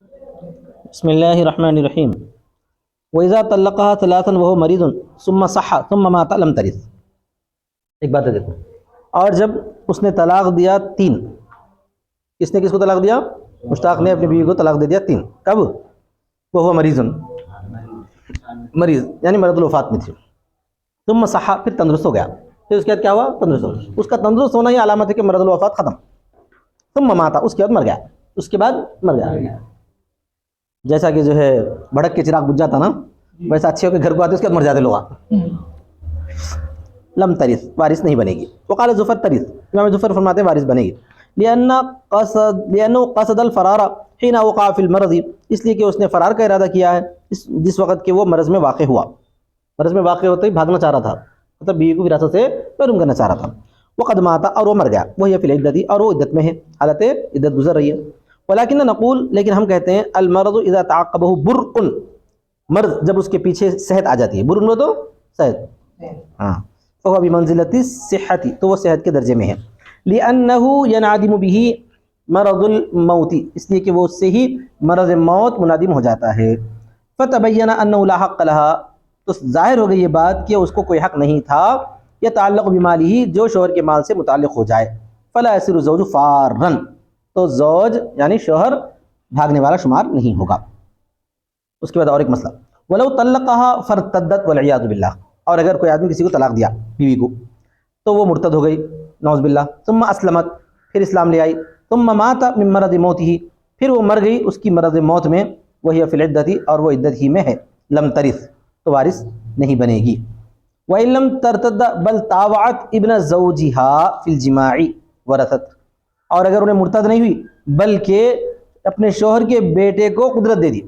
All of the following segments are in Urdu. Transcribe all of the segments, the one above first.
بسم اللہ الرحمن الرحیم وَإِذَا طَلَّقَهَا ثَلَاثًا وَهُوَ مَرِيضٌ ثُمَّ صَحَّ ثُمَّ مَاتَ لَمْ تَرِث۔ ایک بات ہے دیکھو، اور جب اس نے طلاق دیا 3، کس نے کس کو طلاق دیا؟ مشتاق نے اپنی بیوی کو طلاق دے دیا 3۔ کب؟ وہ مریض، مریض یعنی مرض الوفات میں تھی۔ ثم صحّ، پھر تندرست ہو گیا، پھر اس کے بعد کیا ہوا؟ تندرست ہو گیا۔ اس کا تندرست ہونا ہی علامت ہے کہ مرض الوفات ختم۔ ثم مات، اس کے بعد مر گیا، اس کے بعد مر گیا۔ جیسا کہ جو ہے بھڑک کے چراغ بجھ جاتا نا، ویسا اچھے ہو کے گھر کو آتے اس کے بعد مر جاتے لوگ۔ لم ترث، وارث نہیں بنے گی۔ وقال ظفر ترث، امام ظفر فرماتے ہیں وارث بنے گی۔ لأنه قصد الفرار حين وقع في المرض، اس لیے کہ اس نے فرار کا ارادہ کیا ہے جس وقت کہ وہ مرض میں واقع ہوا۔ مرض میں واقع ہوتے ہی بھاگنا چاہ رہا تھا، مطلب بیوی کو وراثت سے محروم کرنا چاہ رہا تھا۔ وقد مات، اور وہ مر گیا، وہی فی العدۃ، اور وہ عدت میں ہے، حالت عدت گزر رہی ہے۔ ولكن نقول، لیکن ہم کہتے ہیں المرض اذا تعقبه برء، مرض جب اس کے پیچھے صحت آ جاتی ہے، برء تو صحت، ہاں، فهو بمنزلۃ الصحۃ، تو وہ صحت کے درجے میں ہے۔ لأنه ينعدم به مرض الموت، اس لیے کہ وہ اس سے ہی مرض موت منادم ہو جاتا ہے۔ فتبین انه لا حق لها، تو ظاہر ہو گئی یہ بات کہ اس کو کوئی حق نہیں تھا يتعلق بماله، جو شوہر کے مال سے متعلق ہو جائے۔ فلا يصير الزوج فارا، تو زوج یعنی شوہر بھاگنے والا شمار نہیں ہوگا۔ اس کے بعد اور ایک مسئلہ، ولو طلقها فارتدت والعیاذ باللہ، اور اگر کوئی آدمی کسی کو طلاق دیا بیوی کو تو وہ مرتد ہو گئی نعوذ باللہ، ثم اسلمت، پھر اسلام لے آئی، ثم مات من مرض موته، پھر وہ مر گئی اس کی مرض موت میں، وہی فی العدۃ، اور وہ عدت ہی میں ہے، لم ترث، تو وارث نہیں بنے گی۔ وإن لم ترتد بل طاوعت ابن زوجها في الجماع ورثت، اور اگر انہیں مرتد نہیں ہوئی بلکہ اپنے شوہر کے بیٹے کو قدرت دے دی،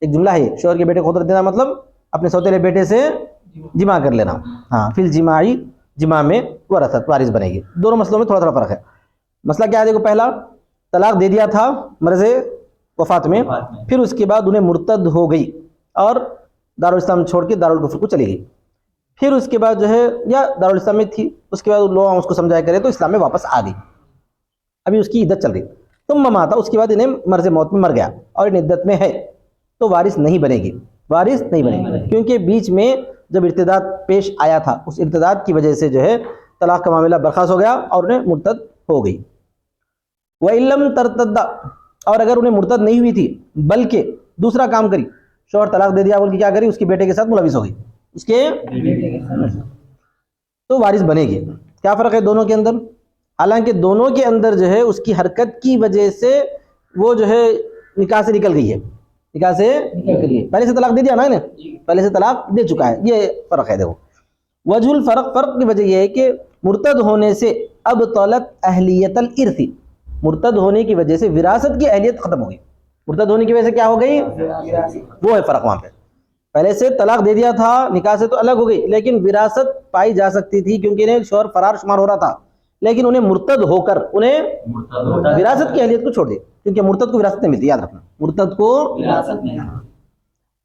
ایک جملہ ہے شوہر کے بیٹے کو قدرت دینا مطلب اپنے سوتیلے بیٹے سے جماع کر لینا، ہاں، فی الجماع، جماع میں، ورثت، وارث بنے گی۔ دونوں مسئلوں میں تھوڑا تھوڑا فرق ہے۔ مسئلہ کیا ہے دیکھو، پہلا طلاق دے دیا تھا مرض وفات میں، پھر اس کے بعد انہیں مرتد ہو گئی اور دارالاسلام چھوڑ کے دارالکفر کو چلی گئی، پھر اس کے بعد جو ہے یا دارالاسلام میں تھی، اس کے بعد لوگ اس کو سمجھایا کرے تو اسلام میں واپس آ گئی، ابھی اس کی عدت چل رہی۔ ثم مات، اس کے بعد انہیں مرض موت میں مر گیا اور ان عدت میں ہے، تو وارث نہیں بنے گی، وارث نہیں بنے گی، کیونکہ بیچ میں جب ارتداد پیش آیا تھا، اس ارتداد کی وجہ سے جو ہے طلاق کا معاملہ برخاست ہو گیا اور انہیں مرتد ہو گئی۔ وَإِن لَمْ تَرْتَدَّ، اور اگر انہیں مرتد نہیں ہوئی تھی بلکہ دوسرا کام کری، شوہر طلاق دے دیا، بلکہ کیا کری، اس کے بیٹے کے ساتھ ملوث ہو گئی، اس کے تو وارث بنے گی۔ کیا فرق ہے دونوں کے اندر؟ حالانکہ دونوں کے اندر جو ہے اس کی حرکت کی وجہ سے وہ جو ہے نکاح سے نکل گئی ہے، نکاح سے نکل گئی ہے، پہلے سے طلاق دے دیا نا انہیں، پہلے سے طلاق دے چکا ہے، یہ فرق ہے۔ دیکھو وجہ الفرق، فرق کی وجہ یہ ہے کہ مرتد ہونے سے اب طلت اہلیت الارث، مرتد ہونے کی وجہ سے وراثت کی اہلیت ختم ہو گئی، مرتد ہونے کی وجہ سے کیا ہو گئی، وہ ہے فرق وہاں پہ۔ پہلے سے طلاق دے دیا تھا، نکاح سے تو الگ ہو گئی، لیکن وراثت پائی جا سکتی تھی کیونکہ انہیں شوہر فرار شمار ہو رہا تھا، لیکن انہیں مرتد ہو کر انہیں وراثت کی اہلیت کو چھوڑ دی، کیونکہ مرتد کو وراثت نہیں ملتی، یاد رکھنا، مرتد کو وراثت نہیں،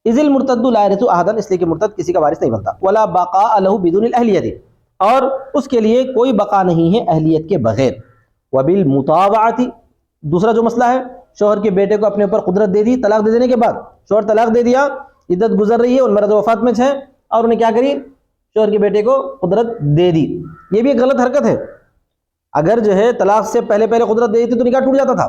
اذ المرتد لا يرث احدا، اس لیے کہ مرتد کسی کا وارث نہیں بنتا، ولا بقاء له بدون الاہلیت، اور اس کے لیے کوئی بقا نہیں ہے اہلیت کے بغیر۔ وبالمطاوعۃ، دوسرا جو مسئلہ ہے، شوہر کے بیٹے کو اپنے اوپر قدرت دے دی، طلاق دے دینے کے بعد شوہر طلاق دے دیا، عدت گزر رہی ہے، ان مرض وفات میں ہے، اور انہیں کیا کری، شوہر کے بیٹے کو قدرت دے دی، یہ بھی ایک غلط حرکت ہے۔ اگر جو ہے طلاق سے پہلے قدرت دے دی تھی تو نکاح ٹوٹ جاتا تھا،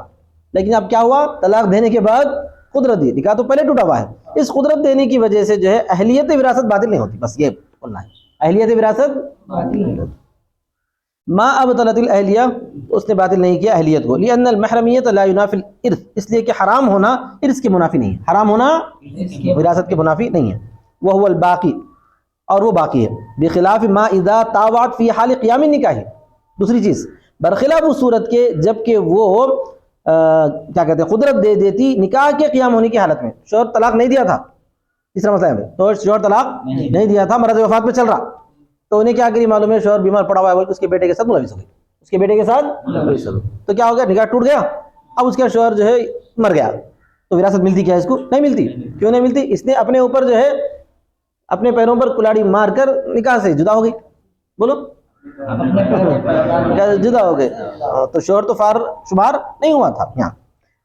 لیکن اب کیا ہوا، طلاق دینے کے بعد قدرت دی، نکاح تو پہلے ٹوٹا ہوا ہے، اس قدرت دینے کی وجہ سے جو ہے اہلیت وراثت باطل نہیں ہوتی، بس یہ بولنا ہے، اہلیت وراثت باطل نہیں ہوتی۔ ما ابطلت الاہلیہ، اس نے باطل نہیں کیا اہلیت کو، لأن المحرمیت لا ينافي الارث، اس لیے کہ حرام ہونا ارث کے منافی نہیں ہے، حرام ہونا وراثت کے منافی نہیں ہے، وهو الباقی، اور وہ باقی ہے، بخلاف ما اذا طاوعت فی حال قیام النکاح، دوسری چیز برخلاف اس صورت کے جب کہ وہ کیا کہتے ہیں قدرت دے دیتی نکاح کے قیام ہونے کی حالت میں، شوہر طلاق نہیں دیا تھا، تیسرا مسئلہ ہے تو شوہر طلاق نہیں دیا تھا، مرض وفات میں چل رہا، تو انہیں کیا کری، معلوم ہے شوہر بیمار پڑا ہوا ہے، بلکہ اس کے بیٹے کے ساتھ ملوث ہو گئی، اس کے بیٹے کے ساتھ ملوث ہو گئی، تو کیا ہو گیا، نکاح ٹوٹ گیا، اب اس کا شوہر جو ہے مر گیا، تو وراثت ملتی کیا ہے اس کو، نہیں ملتی، کیوں نہیں ملتی، اس نے اپنے اوپر جو ہے اپنے پیروں پر کلاڑی مار کر نکاح سے جدا ہو گئی، بولو جدا ہو گئے، تو شوہر تو فار شمار نہیں ہوا تھا یہاں۔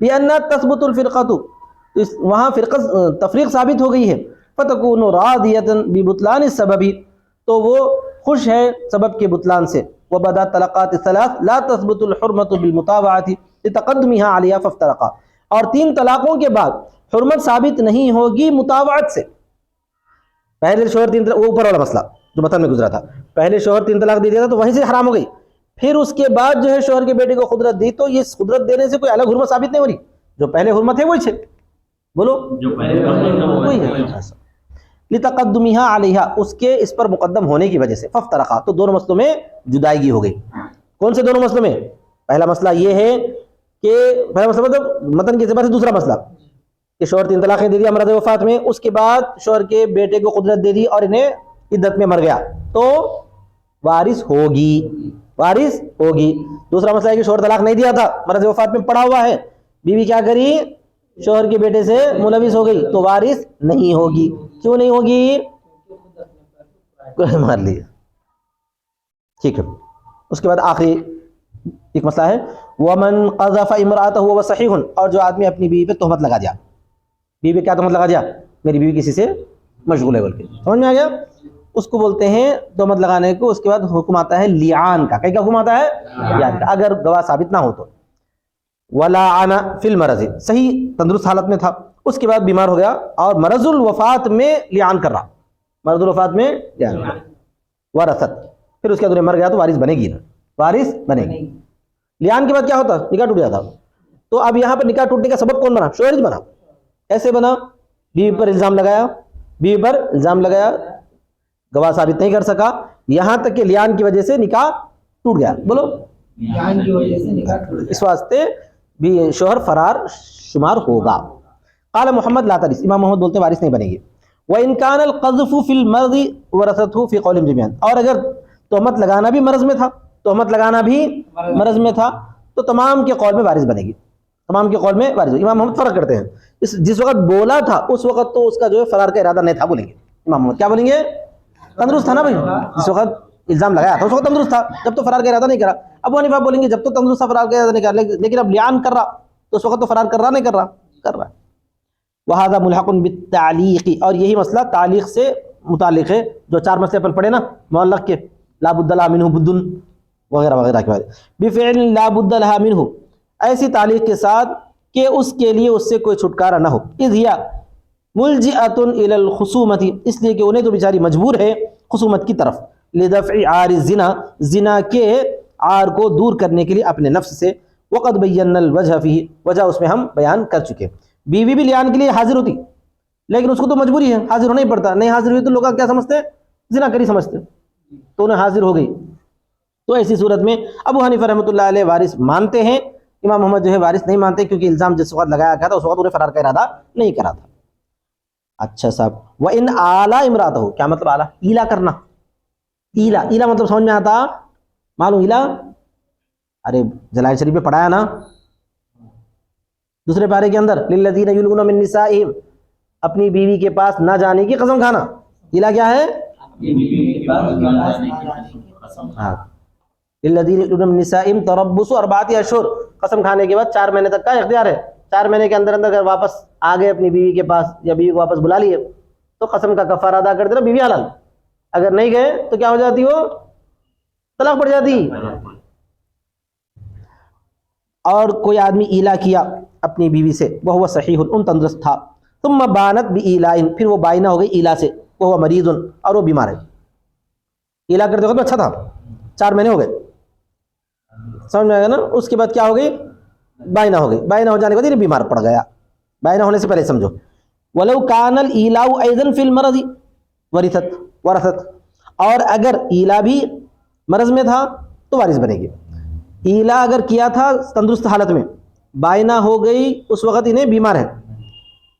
لأن تثبت الفرقۃ، وہاں فرقہ تفریق ثابت ہو گئی ہے، فتکون راضیۃ ببطلان السبب، تو وہ خوش ہے سبب کے بطلان سے، وبدا طلقات الثلاث لا تثبت الحرمۃ بالمتابعۃ لتقدمها علیها فافترقا، اور 3 طلاقوں کے بعد حرمت ثابت نہیں ہوگی متابعت سے۔ پہلے شوہر 3 طلاق، وہ اوپر والا مسئلہ جو متن میں گزرا تھا، پہلے شوہر 3 طلاق دے دیا تھا تو وہیں سے حرام ہو گئی، پھر اس کے بعد جو ہے شوہر کے بیٹے کو قدرت دی، تو یہ قدرت دینے سے کوئی الگ حرمت ثابت نہیں ہو رہی، جو پہلے حرمت ہے وہی 6، بولو جو پہلے وہی ہے، لتقدمها علیہا، اس کے اس پر مقدم ہونے کی وجہ سے، فافترقا، تو دونوں مسئلوں میں جدائیگی ہو گئی۔ کون سے دونوں مسئلوں میں؟ پہلا مسئلہ یہ ہے کہ پہلا مسئلہ مطلب متن کے اعتبار سے دوسرا مسئلہ کہ شوہر 3 طلاقیں دے دیا مرض وفات میں، اس کے بعد شوہر کے بیٹے کو قدرت دے دی اور انہیں عدت میں مر گیا تو وارث ہوگی، وارث ہوگی۔ دوسرا مسئلہ ہے کہ شوہر طلاق نہیں دیا تھا، مرض وفات میں پڑا ہوا ہے، بیوی کیا کری؟ شوہر کے بیٹے سے ملوث ہو گئی تو وارث نہیں ہوگی۔ کیوں نہیں ہوگی؟ مار لیا، ٹھیک ہے۔ اس کے بعد آخری ایک مسئلہ ہے ومن قذف امرأته وهو صحیح، اور جو آدمی اپنی بیوی پہ تہمت لگا دیا، بیوی پہ کیا تہمت لگا دیا؟ میری بیوی کسی سے مشغول ہے بول کے، سمجھ میں آ گیا؟ اس کو بولتے ہیں تہمت لگانے کو۔ اس کے بعد حکم آتا ہے لیعان کا، کیا حکم آتا ہے؟ لیعان کا، اگر گواہ ثابت نہ ہو تو۔ ولعن فی المرض، صحیح تندرست حالت میں تھا، اس کے بعد بیمار ہو گیا اور مرض الوفات میں لیعان کر رہا، مرض الوفات میں لیعان کر رہا، ورثت، پھر اس کے بعد مر گیا تو وارث بنے گی نا، وارث بنے گی۔ لیعان کے بعد کیا ہوتا؟ نکاح ٹوٹ جاتا۔ تو اب یہاں پر نکاح ٹوٹنے کا سبب کون بنا؟ شوہر بنا۔ ایسے بنا، بیوی پر الزام لگایا، بیوی پر الزام لگایا، گواہ ثابت نہیں کر سکا، یہاں تک کہ لیعان کی وجہ سے نکاح ٹوٹ گیا، بولو لیعان کی وجہ سے نکاح ٹوٹ گیا، اس واسطے بھی شوہر فرار شمار ہوگا۔ قال محمد لا ترث، امام محمد بولتے وارث نہیں بنے گی۔ وَإِن كَانَ الْقَذْفُ فِي الْمَرْضِ وَرَثَتْهُ فِي قَوْلٍ جَمِيعًا، اور اگر تہمت لگانا بھی مرض میں تھا، تہمت لگانا بھی مرض میں تھا تو تمام کے قول میں وارث بنے گی، تمام کے قول میں وارث۔ امام محمد فرق کرتے ہیں، جس وقت بولا تھا اس وقت تو اس کا جو ہے فرار کا ارادہ نہیں تھا بولیں گے امام محمد، کیا بولیں گے؟ تندرست تھا نا بھائی، جس وقت الزام لگایا تھا اس وقت تندرست تھا، جب تو فرار کا ارادہ نہیں کرا۔ ابو حنیفہ بولیں گے جب تو تندرست تھا فرار کا ارادہ نہیں کرا، لیکن اب لیعان کر رہا تو اس وقت تو فرار کر رہا نہیں کر رہا، کر رہا ہے۔ وہذا ملحق بالتعلیق، اور یہی مسئلہ تعلیق سے متعلق ہے، جو 4 مسئلے اپن پڑھے نا معلق کے، لا بد لها منه بد وغیرہ وغیرہ کے بارے، بفعل لا بد لها منه، ایسی تعلیق کے ساتھ کہ اس کے لیے اس سے کوئی چھٹکارا نہ ہو، اذ ہی ملجئۃ الی الخصومۃ، اس لیے کہ انہیں تو بیچاری مجبور ہے خصومت کی طرف، لدفع عار الزنا، زنا کے عار کو دور کرنے کے لیے اپنے نفس سے، وقد بینا الوجہ فیہ، وجہ اس میں ہم بیان کر چکے۔ بیوی بھی لیعان کے لیے حاضر ہوتی لیکن اس کو تو مجبوری ہے، حاضر ہونا ہی پڑتا، نہیں حاضر ہوئی تو لوگ کیا سمجھتے ہیں؟ زنا کری سمجھتے، تو انہیں حاضر ہو گئی۔ تو ایسی صورت میں ابو حنیفہ رحمۃ اللہ علیہ وارث مانتے ہیں، امام محمد جو ہے وارث نہیں مانتے، کیونکہ الزام جس وقت لگایا گیا تھا اس وقت انہیں فرار کا ارادہ نہیں کرا تھا۔ اچھا صاحب، وَإِنْ آلَا امرأتہ، کیا مطلب آلہ؟ ایلا کرنا، ایلا، ایلا مطلب سمجھ میں آتا؟ معلوم ایلا؟ ارے جلائل شریف میں پڑھایا نا دوسرے پارے کے اندر، للذین یلؤون من نسائہم، اپنی بیوی کے پاس نہ جانے کی قسم کھانا۔ ایلا کیا ہے؟ ہاں، للذین یلؤون من نسائہم تربص 4 اشہر، قسم کھانے کے بعد 4 مہینے تک کا اختیار ہے، 4 مہینے کے اندر اندر اگر واپس آ گئے اپنی بیوی کے پاس یا بیوی کو واپس بلا لیے تو قسم کا کفارہ ادا کر دینا، بیوی حلال۔ اگر نہیں گئے تو کیا ہو جاتی؟ وہ طلاق پڑ جاتی۔ اور کوئی آدمی ایلا کیا اپنی بیوی سے، وہ صحیح، ان تندرست تھا، ثم بانت بإیلاء، پھر وہ بائنہ ہو گئی ایلا سے، وہ مریض، اور وہ بیمار ہے۔ ایلا کرتے وقت اچھا تھا، 4 مہینے ہو گئے، سمجھ میں آئے گا نا؟ اس کے بعد کیا ہو گئی؟ بائنہ ہو گئی، بائنہ ہو جانے کے بعد یہ بیمار پڑ گیا، بائنہ ہونے سے پہلے سمجھو۔ وَلَوْ كَانَ الْإِيلَاءُ أَيْضًا فِي الْمَرَضِ وَرِثَتْ، اور اگر ایلا بھی مرض میں تھا تو وارث بنے گی۔ ایلا اگر کیا تھا تندرست حالت میں، بائنہ ہو گئی اس وقت انہیں بیمار ہے،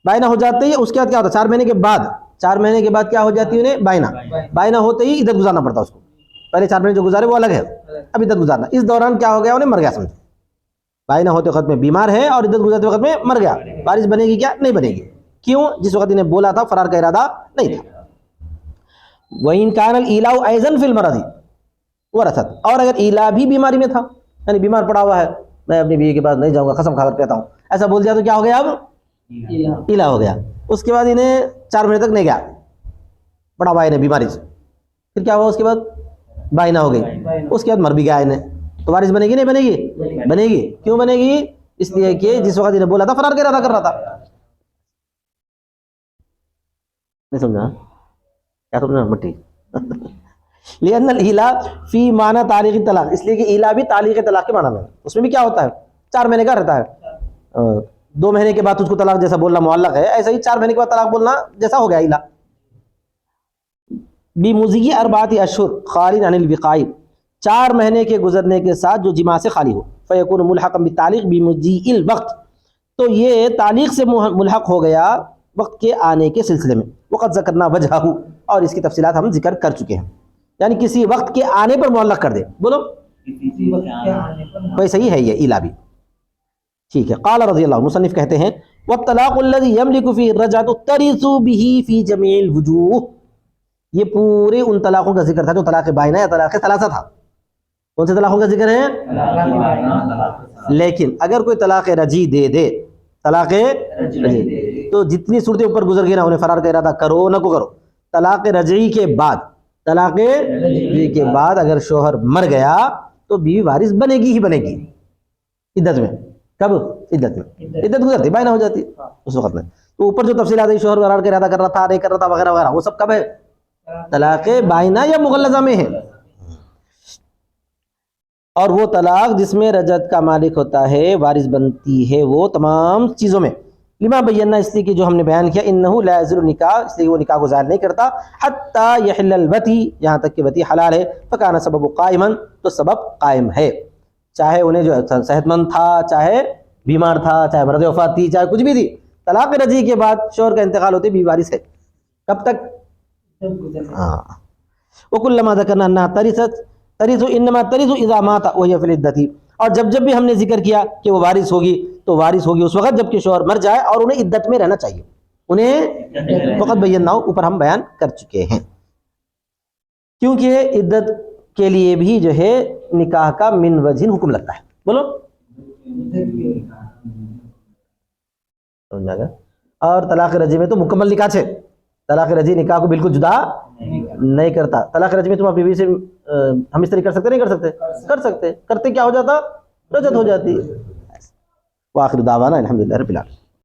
بائنہ ہو جاتے ہی اس کے بعد کیا ہوتا؟ 4 مہینے کے بعد، 4 مہینے کے بعد کیا ہو جاتی ہے انہیں؟ بائنہ۔ بائنہ ہوتے ہی عدت گزارنا پڑتا اس کو، پہلے 4 مہینے جو گزارے وہ الگ ہے، اب عدت گزارنا، اس دوران کیا ہو گیا؟ انہیں مر گیا، سمجھو بائنہ ہوتے وقت میں بیمار ہے اور عدت گزارتے وقت میں مر گیا، وارث بنے گی کیا؟ نہیں بنے گی۔ کیوں؟ جس وقت انہیں بولا تھا فرار کا ارادہ نہیں تھا۔ وَإِنْ كَانَ الْإِيلَاءُ أَيْضًا فِي الْمَرَضِ وَرَثَتْ، اور اگر ایلا بھی بیماری میں تھا، یعنی بیمار پڑا ہوا ہے، میں اپنی بیوی کے پاس نہیں جاؤں گا، قسم کھا کر کہتا ہوں، ایسا بول دیا تو کیا ہو گیا؟ اب ایلا ہو گیا. اس کے بعد انہیں 4 مہینے تک نہیں گیا, بڑا بھائی نے بیماری سے, پھر کیا ہوا؟ اس کے بعد بائنا ہو گئی, اس کے بعد مر بھی گیا انہیں, تو وارث بنے گی نہیں بنے گی؟ بنے گی. کیوں بنے گی؟ اس لیے کہ جس وقت انہیں بولا تھا فرار کا ارادہ کر رہا تھا. نہیں سمجھا کیا سمجھا مٹی؟ لأن الإيلاء فی معنی تعلیق طلاق, اس لیے کہ ایلا بھی تعلیق طلاق کے معنی میں, اس میں بھی کیا ہوتا ہے؟ 4 مہینے کا رہتا ہے. 2 مہینے کے بعد اس کو طلاق جیسا بولنا معلق ہے, ایسا ہی 4 مہینے کے بعد طلاق بولنا جیسا ہو گیا ایلا. بمضی 4 اشہر خارج عن الوقاء, 4 مہینے کے گزرنے کے ساتھ جو جماع سے خالی ہو. فیکون ملحقا بالتعلیق بمضی الوقت, تو یہ تعلیق سے ملحق ہو گیا وقت کے آنے کے سلسلے میں. وقت ذکرنا وجہہ, اور اس کی تفصیلات ہم ذکر کر چکے ہیں. یعنی کسی وقت کے آنے پر معلق کر دے. بولو کوئی صحیح ہے یہ ایلا بھی. ٹھیک ہے. قال رضی اللہ عنہ, مصنف کہتے ہیں والطلاق الذي يملك فيه الرجعة ترث به في جميع الوجوه, یہ پورے ان طلاقوں کا ذکر تھا جو طلاق بائنہ یا طلاق ثلاثہ تھا. کون سے طلاقوں کا ذکر ہے؟ لیکن اگر کوئی طلاق رجعی دے دے, طلاق رجعی, تو جتنی صورتیں اوپر گزر گئی نا, انہیں فرار کا ارادہ کرو نہ کو کرو, طلاق رجعی کے بعد, طلاق رجعی کے بعد اگر شوہر مر گیا تو بیوی وارث بنے گی ہی بنے گی عدت میں. کب؟ عدت میں. عدت گزرتی بائنہ ہو جاتی اس وقت میں. تو اوپر جو تفصیلات ہے, شوہر فرار کا ارادہ کر رہا تھا نہیں کر رہا تھا وغیرہ وغیرہ, وہ سب کب ہے؟ طلاق بائنہ یا مغلظہ میں ہے. اور وہ طلاق جس میں رجعت کا مالک ہوتا ہے, وارث بنتی ہے وہ تمام چیزوں میں. لما بینا, اس لیے کہ جو ہم نے بیان کیا, انه لا يزل النکاح, اس لیے وہ نکاح کو زائل نہیں کرتا, حتی یحل الوتی, یہاں تک کہ وتی حلال ہے. فکان سبب قائما, تو سبب قائم ہے, چاہے انہیں جو صحت مند تھا, چاہے بیمار تھا, چاہے مرد وفات تھی, چاہے کچھ بھی تھی. طلاق رجعی کے بعد شوہر کا انتقال ہوتے بھی وارث ہے. کب تک؟ ہاں. وکلما ذکرنا انها ترث انما ترث اذا مات وهي في العدة, اور جب جب بھی ہم نے ذکر کیا کہ وہ وارث ہوگی, تو وارث ہوگی اس وقت جب کہ شوہر مر جائے اور انہیں عدت میں رہنا چاہیے. انہیں فقط بینا, اوپر ہم بیان کر چکے ہیں, کیونکہ عدت کے لیے بھی جو ہے نکاح کا من وجہ حکم لگتا ہے. بولو سمجھا گا. اور طلاق رجعی میں تو مکمل نکاح ہے, طلاق رجعی نکاح کو بالکل جدا نہیں کرتا. طلاق رجعی میں تم اپنی بیوی سے ہم اس طرح کر سکتے نہیں کر سکتے؟ کر سکتے. کرتے کیا ہو جاتا؟ رجعت ہو جاتی. وآخر دعوانا الحمدللہ رب العالمین.